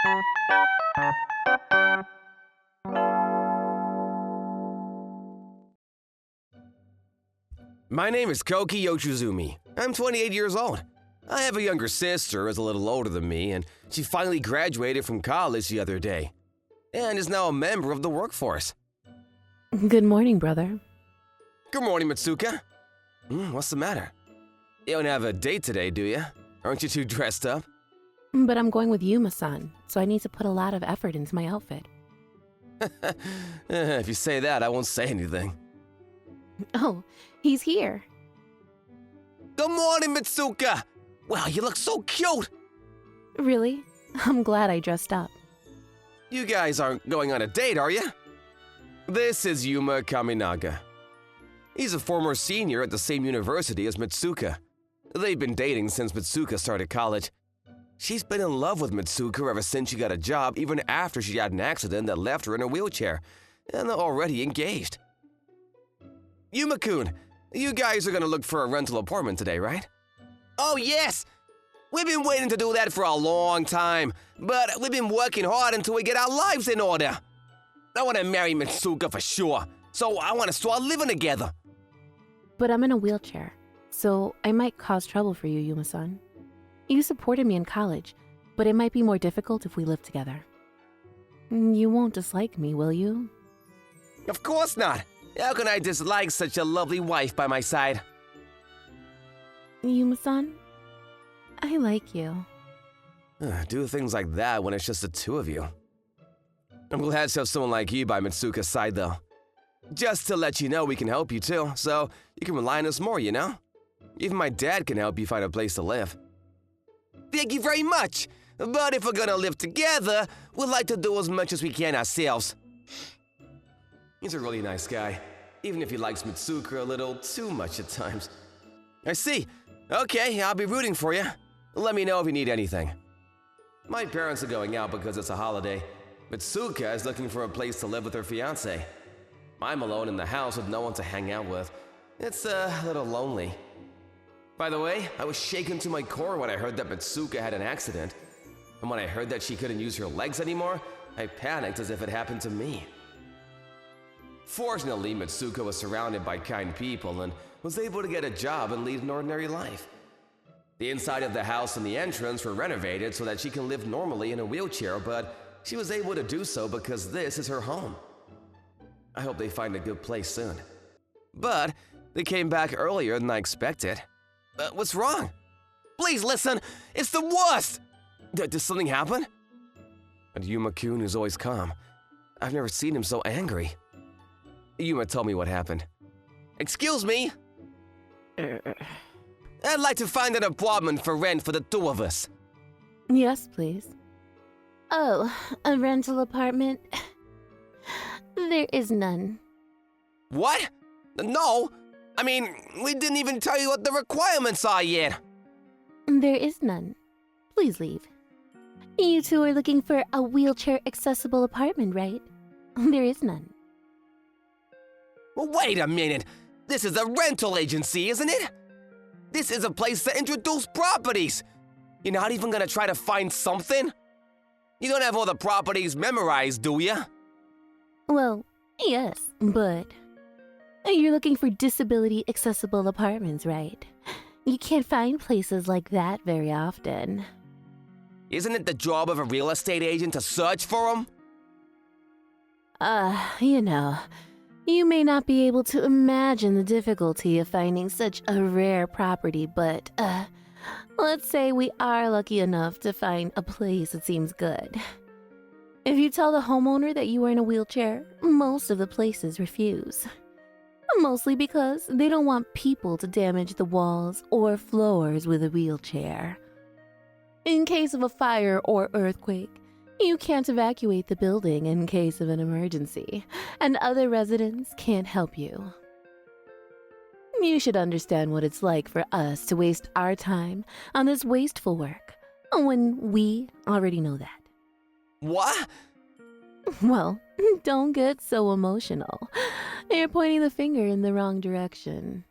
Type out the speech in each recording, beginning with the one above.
My name is Koki Yoshizumi. I'm 28 years old. I have a younger sister who's a little older than me, and she finally graduated from college the other day, and is now a member of the workforce. Good morning, brother. Good morning, Mitsuka. What's the matter? You don't have a date today, do you? Aren't you too dressed up? But I'm going with Yuma-san, so I need to put a lot of effort into my outfit. If you say that, I won't say anything. Oh, he's here. Good morning, Mitsuka! Wow, you look so cute! Really? I'm glad I dressed up. You guys aren't going on a date, are you? This is Yuma Kaminaga. He's a former senior at the same university as Mitsuka. They've been dating since Mitsuka started college. She's been in love with Mitsuka ever since she got a job, even after she had an accident that left her in a wheelchair, and they're already engaged. Yuma-kun, you guys are gonna look for a rental apartment today, right? Oh yes! We've been waiting to do that for a long time, but we've been working hard until we get our lives in order. I want to marry Mitsuka for sure, so I want to start living together. But I'm in a wheelchair, so I might cause trouble for you, Yuma-san. You supported me in college, but it might be more difficult if we live together. You won't dislike me, will you? Of course not! How can I dislike such a lovely wife by my side? Yuma-san, I like you. Do things like that when it's just the two of you. I'm glad to have someone like you by Mitsuka's side, though. Just to let you know, we can help you too, so you can rely on us more, you know? Even my dad can help you find a place to live. Thank you very much! But if we're gonna live together, we'd like to do as much as we can ourselves. He's a really nice guy, even if he likes Mitsuka a little too much at times. I see. Okay, I'll be rooting for you. Let me know if you need anything. My parents are going out because it's a holiday. Mitsuka is looking for a place to live with her fiancé. I'm alone in the house with no one to hang out with. It's a little lonely. By the way, I was shaken to my core when I heard that Mitsuka had an accident. And when I heard that she couldn't use her legs anymore, I panicked as if it happened to me. Fortunately, Mitsuka was surrounded by kind people and was able to get a job and lead an ordinary life. The inside of the house and the entrance were renovated so that she can live normally in a wheelchair, but she was able to do so because this is her home. I hope they find a good place soon. But they came back earlier than I expected. What's wrong? Please listen, it's the worst! Did something happen? And Yuma-kun is always calm. I've never seen him so angry. Yuma, tell me what happened. Excuse me? I'd like to find an apartment for rent for the two of us. Yes, please. Oh, a rental apartment? There is none. What? No! I mean, we didn't even tell you what the requirements are yet. There is none. Please leave. You two are looking for a wheelchair-accessible apartment, right? There is none. Well, wait a minute! This is a rental agency, isn't it? This is a place to introduce properties! You're not even gonna try to find something? You don't have all the properties memorized, do ya? Well, yes, but you're looking for disability-accessible apartments, right? You can't find places like that very often. Isn't it the job of a real estate agent to search for them? You know, you may not be able to imagine the difficulty of finding such a rare property, but, let's say we are lucky enough to find a place that seems good. If you tell the homeowner that you are in a wheelchair, most of the places refuse. Mostly because they don't want people to damage the walls or floors with a wheelchair. In case of a fire or earthquake, you can't evacuate the building in case of an emergency, and other residents can't help you. You should understand what it's like for us to waste our time on this wasteful work, when we already know that. What? Well, don't get so emotional. You're pointing the finger in the wrong direction.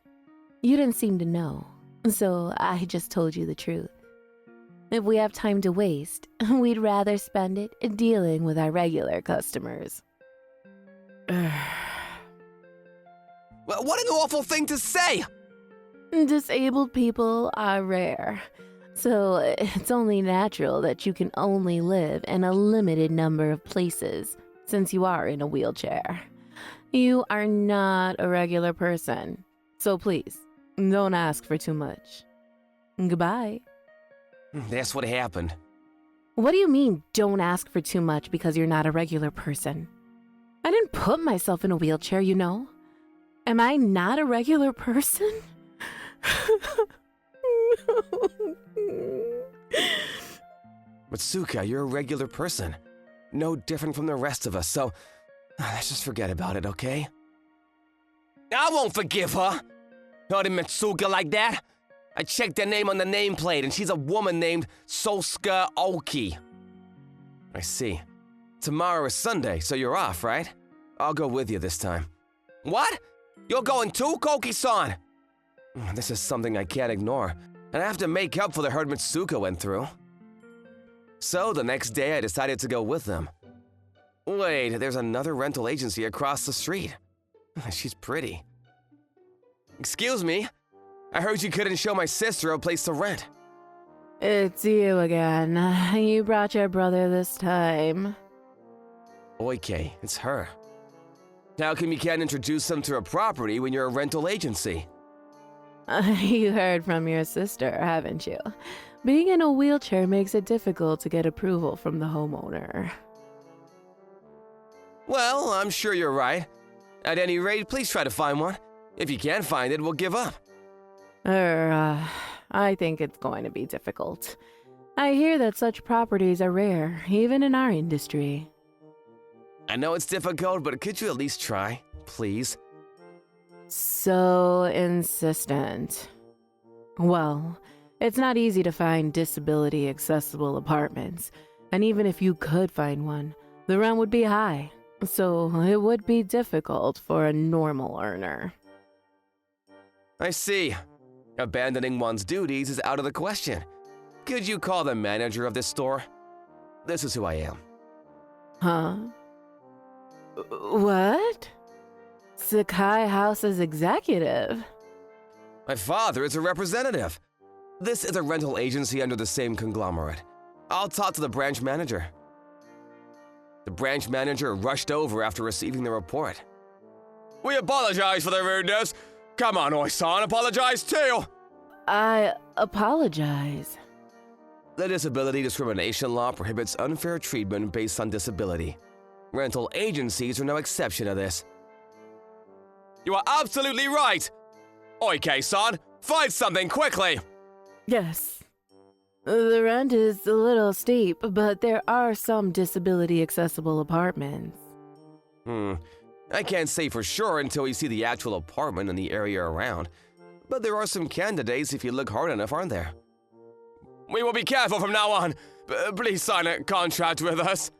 You didn't seem to know, so I just told you the truth. If we have time to waste, we'd rather spend it dealing with our regular customers. Well, what an awful thing to say! Disabled people are rare, so it's only natural that you can only live in a limited number of places since you are in a wheelchair. You are not a regular person, so please, don't ask for too much. Goodbye. That's what happened. What do you mean, don't ask for too much because you're not a regular person? I didn't put myself in a wheelchair, you know. Am I not a regular person? Mitsuka, you're a regular person. No different from the rest of us, so let's just forget about it, okay? I won't forgive her! Hurting Mitsuka like that? I checked her name on the nameplate, and she's a woman named Sosuke Oki. I see. Tomorrow is Sunday, so you're off, right? I'll go with you this time. What? You're going too, Koki-san? This is something I can't ignore, and I have to make up for the hurt Mitsuka went through. So the next day I decided to go with them. Wait, there's another rental agency across the street. She's pretty. Excuse me? I heard you couldn't show my sister a place to rent. It's you again. You brought your brother this time. Oike, it's her. How come you can't introduce them to a property when you're a rental agency? You heard from your sister, haven't you? Being in a wheelchair makes it difficult to get approval from the homeowner. Well, I'm sure you're right. At any rate, please try to find one. If you can't find it, we'll give up. I think it's going to be difficult. I hear that such properties are rare, even in our industry. I know it's difficult, but could you at least try, please? So insistent. Well, it's not easy to find disability-accessible apartments, and even if you could find one, the rent would be high, so it would be difficult for a normal earner. I see. Abandoning one's duties is out of the question. Could you call the manager of this store? This is who I am. Huh? What? Sekai House's executive? My father is a representative. This is a rental agency under the same conglomerate. I'll talk to the branch manager. The branch manager rushed over after receiving the report. We apologize for the rudeness. Come on, Oi-san, apologize too! I apologize. The disability discrimination law prohibits unfair treatment based on disability. Rental agencies are no exception to this. You are absolutely right! Oike-san, find something quickly! Yes. The rent is a little steep, but there are some disability-accessible apartments. I can't say for sure until we see the actual apartment and the area around, but there are some candidates if you look hard enough, aren't there? We will be careful from now on. Please sign a contract with us.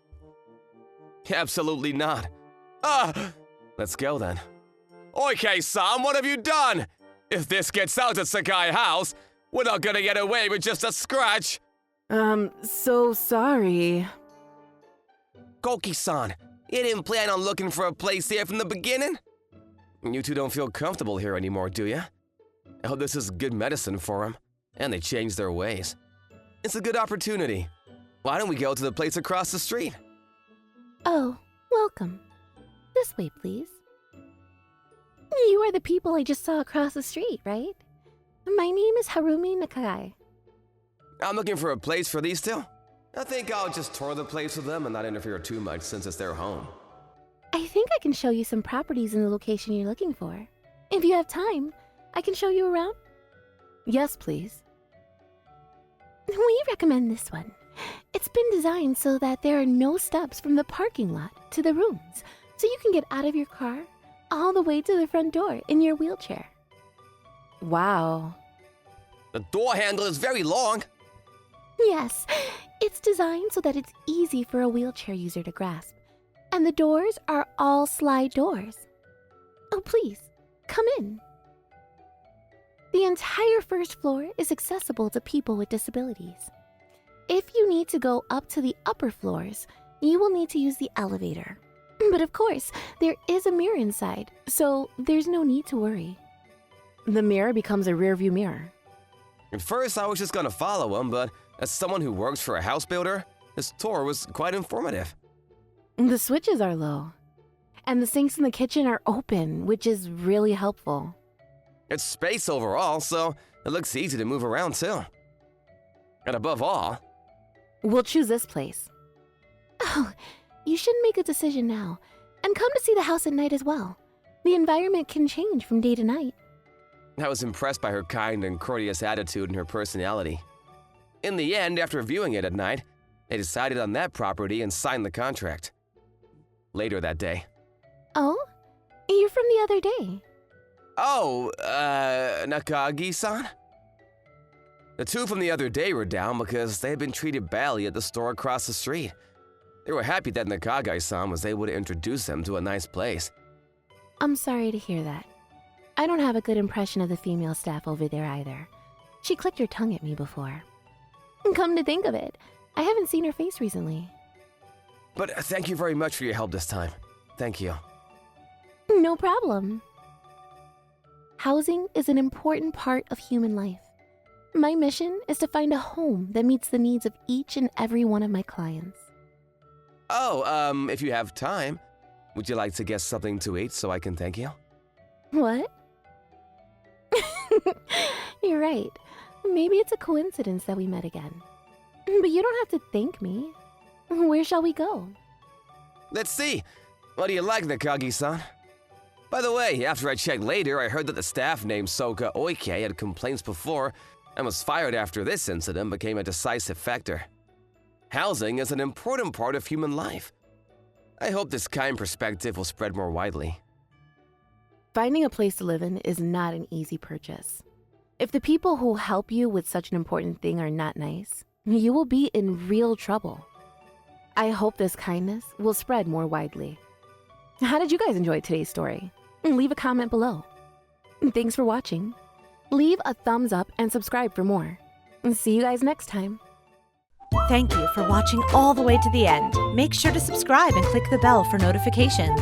Absolutely not. Let's go then. Oike-san, what have you done? If this gets out at Sekai House, we're not gonna get away with just a scratch. So sorry. Koki-san, you didn't plan on looking for a place here from the beginning? You two don't feel comfortable here anymore, do you? I hope this is good medicine for them, and they changed their ways. It's a good opportunity. Why don't we go to the place across the street? Oh, welcome. This way, please. You are the people I just saw across the street, right? My name is Harumi Nakai. I'm looking for a place for these two. I think I'll just tour the place with them and not interfere too much since it's their home. I think I can show you some properties in the location you're looking for. If you have time, I can show you around. Yes, please. We recommend this one. It's been designed so that there are no steps from the parking lot to the rooms, so you can get out of your car all the way to the front door in your wheelchair. Wow. The door handle is very long. Yes, it's designed so that it's easy for a wheelchair user to grasp. And the doors are all slide doors. Oh, please, come in. The entire first floor is accessible to people with disabilities. If you need to go up to the upper floors, you will need to use the elevator. But of course, there is a mirror inside, so there's no need to worry. The mirror becomes a rearview mirror. At first, I was just gonna follow him, but as someone who works for a house builder, his tour was quite informative. The switches are low, and the sinks in the kitchen are open, which is really helpful. It's space overall, so it looks easy to move around too. And above all, We'll choose this place. Oh, you shouldn't make a decision now, and come to see the house at night as well. The environment can change from day to night. I was impressed by her kind and courteous attitude and her personality. In the end, after viewing it at night, they decided on that property and signed the contract. Later that day. Oh? You're from the other day. Oh, Nakagi-san? The two from the other day were down because they had been treated badly at the store across the street. They were happy that Nakagi-san was able to introduce them to a nice place. I'm sorry to hear that. I don't have a good impression of the female staff over there either. She clicked her tongue at me before. Come to think of it, I haven't seen her face recently. But thank you very much for your help this time. Thank you. No problem. Housing is an important part of human life. My mission is to find a home that meets the needs of each and every one of my clients. Oh, if you have time, would you like to get something to eat so I can thank you? What? You're right. Maybe it's a coincidence that we met again. But you don't have to thank me. Where shall we go? Let's see. What do you like, Nakagi-san? By the way, after I checked later, I heard that the staff named Soka Oike had complaints before and was fired after this incident became a decisive factor. Housing is an important part of human life. I hope this kind perspective will spread more widely. Finding a place to live in is not an easy purchase. If the people who help you with such an important thing are not nice, you will be in real trouble. I hope this kindness will spread more widely. How did you guys enjoy today's story? Leave a comment below. Thanks for watching. Leave a thumbs up and subscribe for more. See you guys next time. Thank you for watching all the way to the end. Make sure to subscribe and click the bell for notifications.